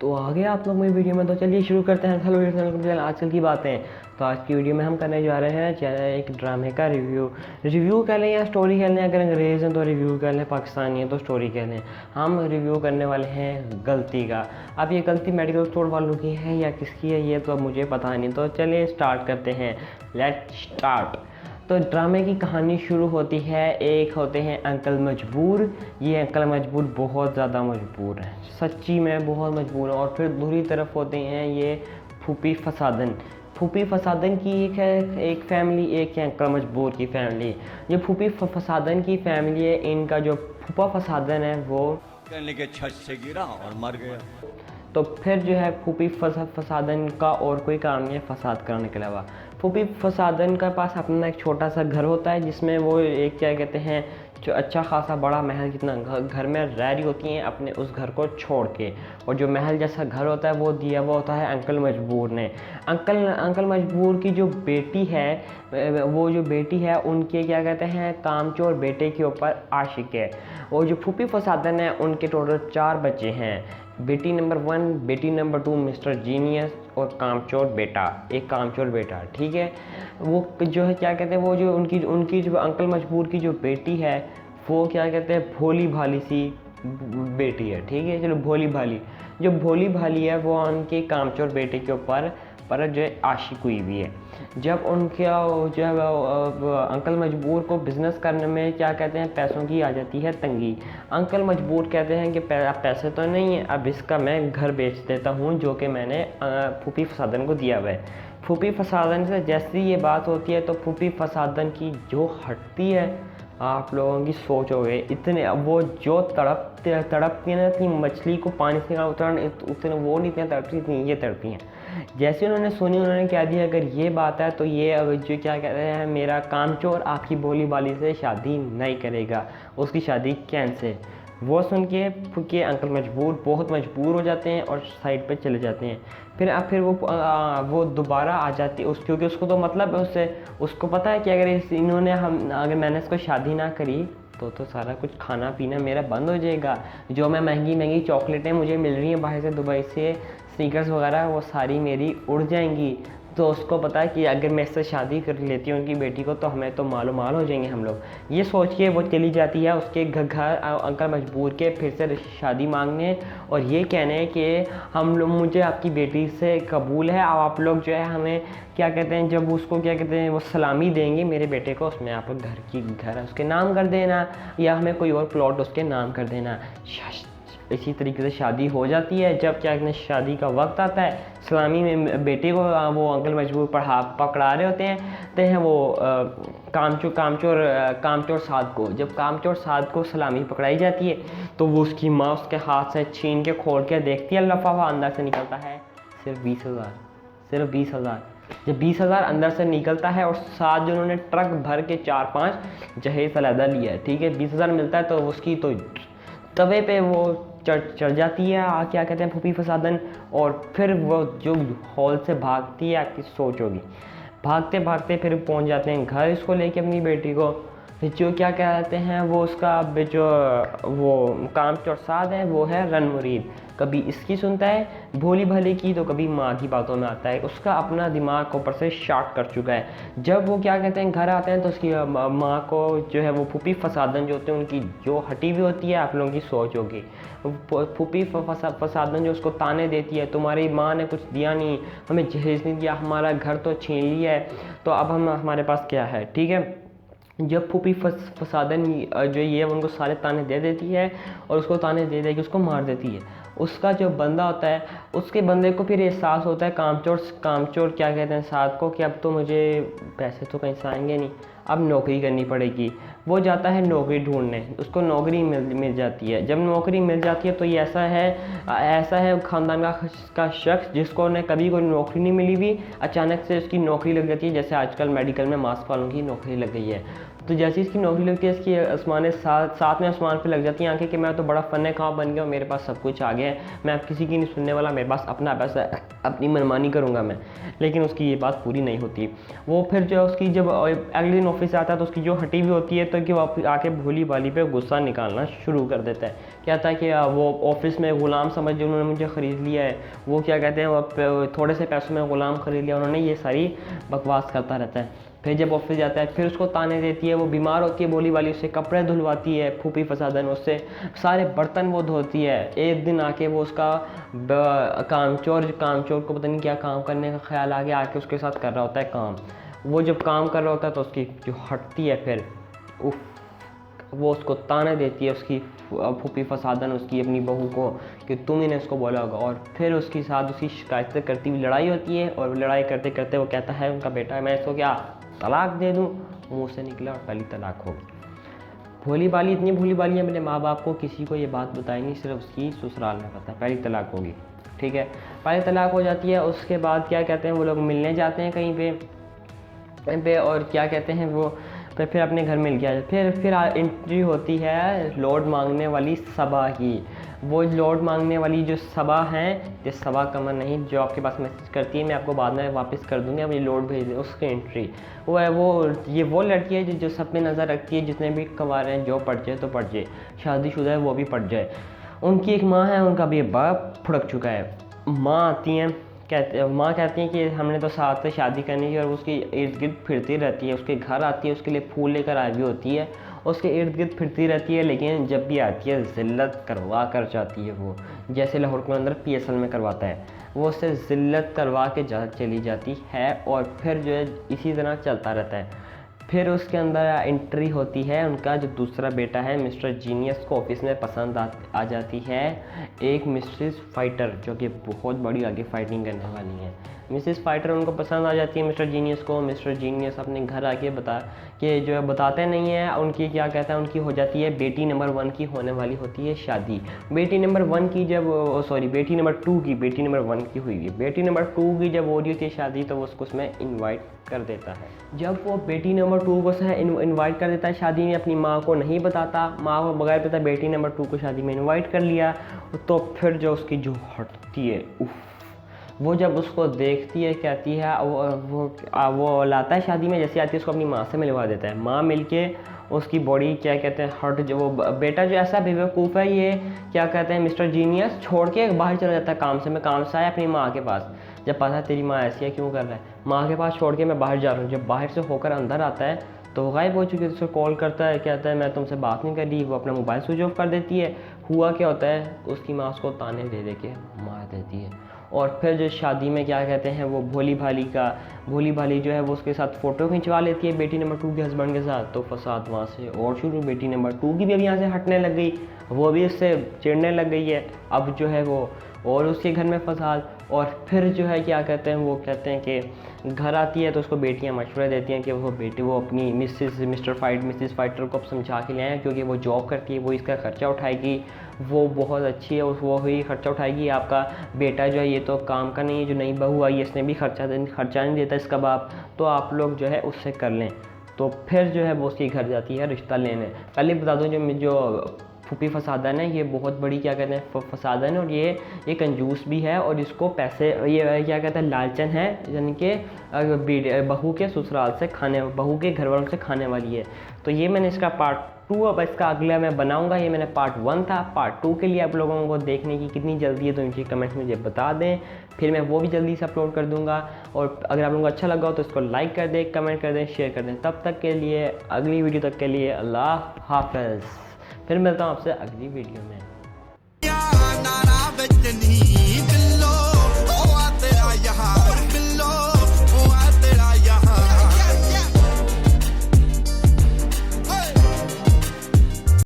तो आ गया आप लोग मेरी वीडियो में। तो चलिए शुरू करते हैं। हेलो चैनल आजकल की बातें। तो आज की वीडियो में हम करने जा रहे हैं एक ड्रामे का रिव्यू कह लें या स्टोरी कह लें। अगर अंग्रेज़ हैं तो रिव्यू कह लें, पाकिस्तानी है तो स्टोरी कह लें। हम रिव्यू करने वाले हैं गलती का। अब ये गलती मेडिकल स्टोर वालों की है या किसकी है ये तो अब मुझे पता नहीं। तो चलिए स्टार्ट करते हैं। Let's start. तो ड्रामे की कहानी शुरू होती है। एक होते हैं अंकल मजबूर। ये अंकल मजबूर बहुत ज़्यादा मजबूर हैं, सच्ची में बहुत मजबूर हैं। और फिर दूसरी तरफ होते हैं ये फूफी फसादन। फूफी फसादन की एक फैमिली, एक है अंकल मजबूर की फैमिली। ये फूफी फसादन की फैमिली है। इनका जो फूफा फसादन है वो कहने के छत से गिरा और मर गया। तो फिर जो है फूफी फसादन का और कोई काम नहीं है फसाद कराने के अलावा। फूफी फसादन का पास अपना एक छोटा सा घर होता है जिसमें वो एक क्या कहते हैं जो अच्छा खासा बड़ा महल जितना घर में रह रही होती हैं अपने उस घर को छोड़ के। और जो महल जैसा घर होता है वो दिया हुआ होता है अंकल मजबूर ने। अंकल मजबूर की जो बेटी है वो जो बेटी है उनके क्या कहते हैं कामचोर बेटे के ऊपर आशिक है। और जो फूफी फसादन है उनके टोटल 4 बच्चे हैं। बेटी नंबर 1, बेटी नंबर 2 मिस्टर जीनियस और कामचोर बेटा, एक कामचोर बेटा। ठीक है, वो जो है क्या कहते हैं वो जो उनकी जो अंकल मजबूर की जो बेटी है वो क्या कहते हैं भोली भाली सी बेटी है। ठीक है, चलो भोली भाली, जो भोली भाली है वो उनके कामचोर बेटे के ऊपर जो है आशिक हुई भी है। जब अंकल मजबूर को बिज़नेस करने में क्या कहते हैं पैसों की आ जाती है तंगी। अंकल मजबूर कहते हैं कि पैसे तो नहीं है, अब इसका मैं घर बेच देता हूँ जो कि मैंने फूफी फसादन को दिया हुआ है। फूफी फसादन से जैसी ये बात होती है तो फूफी फसादन की जो हटती है आप लोगों की सोच हो गए इतने, वो जो तड़पती है ना इतनी मछली को पानी से उतरने उतने वो नहीं इतने तड़पती इतनी ये तड़पती हैं। जैसे उन्होंने सुनी उन्होंने क्या दिया अगर ये बात है तो ये जो क्या कहते हैं मेरा कामचोर आपकी भोली भाली से शादी नहीं करेगा, उसकी शादी कैंसिल। वो सुन के अंकल मजबूर बहुत मजबूर हो जाते हैं और साइड पे चले जाते हैं। फिर वो दोबारा आ जाती है क्योंकि उसको तो मतलब है उसको पता है कि अगर मैंने इसको शादी ना करी तो सारा कुछ खाना पीना मेरा बंद हो जाएगा। जो मैं महंगी चॉकलेटें मुझे मिल रही हैं बाहर से दुबई से स्नीकर्स वगैरह वो सारी मेरी उड़ जाएंगी। तो उसको पता है कि अगर मैं इससे शादी कर लेती हूँ उनकी बेटी को तो हमें तो मालो माल हो जाएंगे हम लोग। ये सोच के वो चली जाती है उसके घर अंकल मजबूर के फिर से शादी मांगने और ये कहने कि हम लोग मुझे आपकी बेटी से कबूल है। अब आप लोग जो है हमें क्या कहते हैं जब उसको क्या कहते हैं वो सलामी देंगे मेरे बेटे को उसमें आप घर उसके नाम कर देना या हमें कोई और प्लॉट उसके नाम कर देना। इसी तरीके से शादी हो जाती है। जब क्या कहते हैं शादी का वक्त आता है सलामी में बेटे को वो अंकल मजबूर पकड़ा रहे होते हैं वो कामचोर साद को। जब कामचोर साद को सलामी पकड़ाई जाती है तो वो उसकी माँ उसके हाथ से छीन के खोल के देखती है लफाफा अंदर से निकलता है सिर्फ 20,000। जब 20,000 अंदर से निकलता है और साथ जो उन्होंने ट्रक भर के 4-5 जहेज अलहदा लिया है। ठीक है, 20,000 मिलता है तो उसकी तो तवे पे वो चढ़ जाती है क्या कहते हैं फूफी फसादन। और फिर वो जो हॉल से भागती है आपकी सोच होगी। भागते भागते फिर पहुंच जाते हैं घर इसको लेके अपनी बेटी को। जो क्या कहते हैं वो उसका जो वो कामचोर साद है वो है रन मुरीद। कभी इसकी सुनता है भोली भली की तो कभी माँ की बातों में आता है। उसका अपना दिमाग ऊपर से शॉर्ट कर चुका है। जब वो क्या कहते हैं घर आते हैं तो उसकी माँ को जो है वो फूफी फसादन जो होते हैं उनकी जो हटी हुई होती है आप लोगों की सोच होगी। फूफी फसादन जो उसको ताने देती है तुम्हारी माँ ने कुछ दिया नहीं, हमें जहेज नहीं दिया, हमारा घर तो छीन लिया है तो अब हमारे पास क्या है। ठीक है, जब फूफी फसादन जो ये उनको सारे ताने दे देती है और उसको ताने दे दे के उसको मार देती है। उसका जो बंदा होता है उसके बंदे को फिर एहसास होता है कामचोर क्या कहते हैं साथ को कि अब तो मुझे पैसे तो कहीं से आएंगे नहीं, अब नौकरी करनी पड़ेगी। वो जाता है नौकरी ढूंढने, उसको नौकरी मिल जाती है। जब नौकरी मिल जाती है तो ये ऐसा है ख़ानदान का शख्स जिसको ने कभी कोई नौकरी नहीं मिली हुई अचानक से उसकी नौकरी लग जाती है। जैसे आजकल मेडिकल में मास्क वालों की नौकरी लग गई है तो जैसे इसकी नौकरी लगती है इसकी आसमान साथ में आसमान पे लग जाती है आंखें कि मैं तो बड़ा फ़न ख्वाब बन गया हूँ, मेरे पास सब कुछ आ गया है, मैं अब किसी की नहीं सुनने वाला, मेरे पास अपना पैसा है, अपनी मनमानी करूँगा मैं। लेकिन उसकी ये बात पूरी नहीं होती। वो फिर जो उसकी जब अगले दिन ऑफिस आता है तो उसकी जो हटी हुई होती है तो कि वो आके भोली भाली पे गुस्सा निकालना शुरू कर देता है। कहता है कि वो ऑफिस में ग़ुलाम समझ जो उन्होंने मुझे ख़रीद लिया है, वो क्या कहते हैं वो थोड़े से पैसों में ग़ुलाम ख़रीद लिया उन्होंने, ये सारी बकवास करता रहता है। फिर जब ऑफिस जाता है फिर उसको ताने देती है, वो बीमार होती है भोली वाली, उससे कपड़े धुलवाती है फूफी फसादन, उससे सारे बर्तन वो धोती है। एक दिन आके वो उसका कामचोर को पता नहीं क्या काम करने का ख्याल आ गया, आके उसके साथ कर रहा होता है काम। वो जब काम कर रहा होता है तो उसकी जो हटती है फिर उफ, वो उसको ताने देती है उसकी फूफी फसादन उसकी अपनी बहू को कि तुम ही ने उसको बोला होगा, और फिर उसके साथ उसकी शिकायतें करती हुई लड़ाई होती है। और लड़ाई करते करते वो कहता है उनका बेटा मैं इसको क्या तलाक दे दूँ, मुँह से निकला और पहली तलाक हो गई। भोली भाली इतनी भोली भाली है, मेरे माँ बाप को किसी को ये बात बताई नहीं, सिर्फ उसकी ससुराल में पता है, पहली तलाक होगी। ठीक है, पहली तलाक हो जाती है। उसके बाद क्या कहते हैं वो लोग मिलने जाते हैं कहीं पे और क्या कहते हैं वो फिर अपने घर मिल गया। फिर एंट्री होती है लोड मांगने वाली सबा की। वो लोड मांगने वाली जो सबा हैं, ये सबा कमर नहीं जो आपके पास मैसेज करती है मैं आपको बाद में वापस कर दूँगी, अब ये लोड भेज दें, उसकी एंट्री वो है। वो लड़की है जो सब पे नज़र रखती है, जितने भी कवार हैं जो पड़ जाए तो पड़ जाए, शादीशुदा है वो भी पड़ जाए। उनकी एक माँ है, उनका भी बाप फुड़क चुका है। माँ आती हैं माँ कहती हैं कि हमने तो साथ से शादी करनी है, और उसकी इर्द गिर्द फिरती रहती है, उसके घर आती है, उसके लिए फूल लेकर आई हुई होती है, उसके इर्द गिर्द फिरती रहती है। लेकिन जब भी आती है ज़िल्लत करवा कर जाती है, वो जैसे लाहौर के अंदर PSL में करवाता है, वो उससे ज़िल्लत करवा के चली जाती है। और फिर जो है इसी तरह चलता रहता है। फिर उसके अंदर एंट्री होती है उनका जो दूसरा बेटा है मिस्टर जीनियस को ऑफिस में पसंद आ जाती है एक मिसेस फाइटर, जो कि बहुत बड़ी आगे फाइटिंग करने वाली है। मिसेस फाइटर उनको पसंद आ जाती है मिस्टर जीनियस को। मिस्टर जीनियस अपने घर आके जो है बताते नहीं है, उनकी क्या कहता है उनकी हो जाती है बेटी नंबर 1 की होने वाली होती है शादी। बेटी नंबर 1 की जब बेटी नंबर 2 की, बेटी नंबर 1 की हुई है, बेटी नंबर 2 की जब हो रही होती है शादी तो वो उसको उसमें इन्वाइट कर देता है। जब वो बेटी नंबर 2 को इन्वाइट कर देता है शादी में, अपनी माँ को नहीं बताता, माँ को बगैर पता बेटी नंबर 2 को शादी में इन्वाइट कर लिया, तो फिर जो उसकी जो हटती है वो जब उसको देखती है कहती है वो लाता है शादी में, जैसे आती है उसको अपनी माँ से मिलवा देता है। माँ मिलके उसकी बॉडी क्या कहते हैं हट जो वो बेटा जो ऐसा बेवकूफ़ है, ये क्या कहते हैं मिस्टर जीनियस छोड़ के बाहर चला जाता है काम से। मैं काम से आया अपनी माँ के पास, जब पता है तेरी माँ ऐसी है क्यों कर रहा है, माँ के पास छोड़ के मैं बाहर जा रहा हूँ। जब बाहर से होकर अंदर आता है तो वो गायब हो चुकी है। उसको कॉल करता है, कहता है मैं तुमसे बात नहीं कर रही, वो अपना मोबाइल स्विच ऑफ कर देती है। हुआ क्या होता है उसकी माँ उसको ताने दे के मार देती है। और फिर जो शादी में क्या कहते हैं वो भोली भाली जो है वो उसके साथ फ़ोटो खिंचवा लेती है बेटी नंबर 2 के हस्बैंड के साथ। तो फसाद वहाँ से और शुरू, बेटी नंबर 2 की भी अब यहाँ से हटने लग गई, वो भी उससे चिढ़ने लग गई है। अब जो है वो और उसके घर में फसाद। और फिर जो है क्या कहते हैं वो कहते हैं कि घर आती है तो उसको बेटियां मशवरे देती हैं कि वो अपनी मिसेस फाइटर को अब समझा के ले आए, क्योंकि वो जॉब करती है, वो इसका ख़र्चा उठाएगी, वो बहुत अच्छी है, वो ही खर्चा उठाएगी। आपका बेटा जो है ये तो काम का नहीं है, जो नई बहू आई है इसने भी खर्चा नहीं देता इसका बाप, तो आप लोग जो है उससे कर लें। तो फिर जो है वो उसके घर जाती है रिश्ता लेने। पहले बता दूँ जो फूफी फसादन है ये बहुत बड़ी क्या कहते हैं फसादन है, और ये कंजूस भी है, और इसको पैसे ये क्या कहते हैं लालचन है, यानी कि बहू के ससुराल से बहू के घर वालों से खाने वाली है। तो ये मैंने इसका पार्ट 2 अब इसका अगला मैं बनाऊंगा। ये मैंने पार्ट 1 था, पार्ट 2 के लिए आप लोगों को देखने की कितनी जल्दी है तो नीचे कमेंट्स में मुझे बता दें, फिर मैं वो भी जल्दी से अपलोड कर दूंगा। और अगर आप लोगों को अच्छा लगा हो तो इसको लाइक कर दें, कमेंट कर दें, शेयर कर दें। तब तक के लिए अगली वीडियो तक के लिए अल्लाह हाफ़िज़। फिर मिलता हूँ आपसे अगली वीडियो में।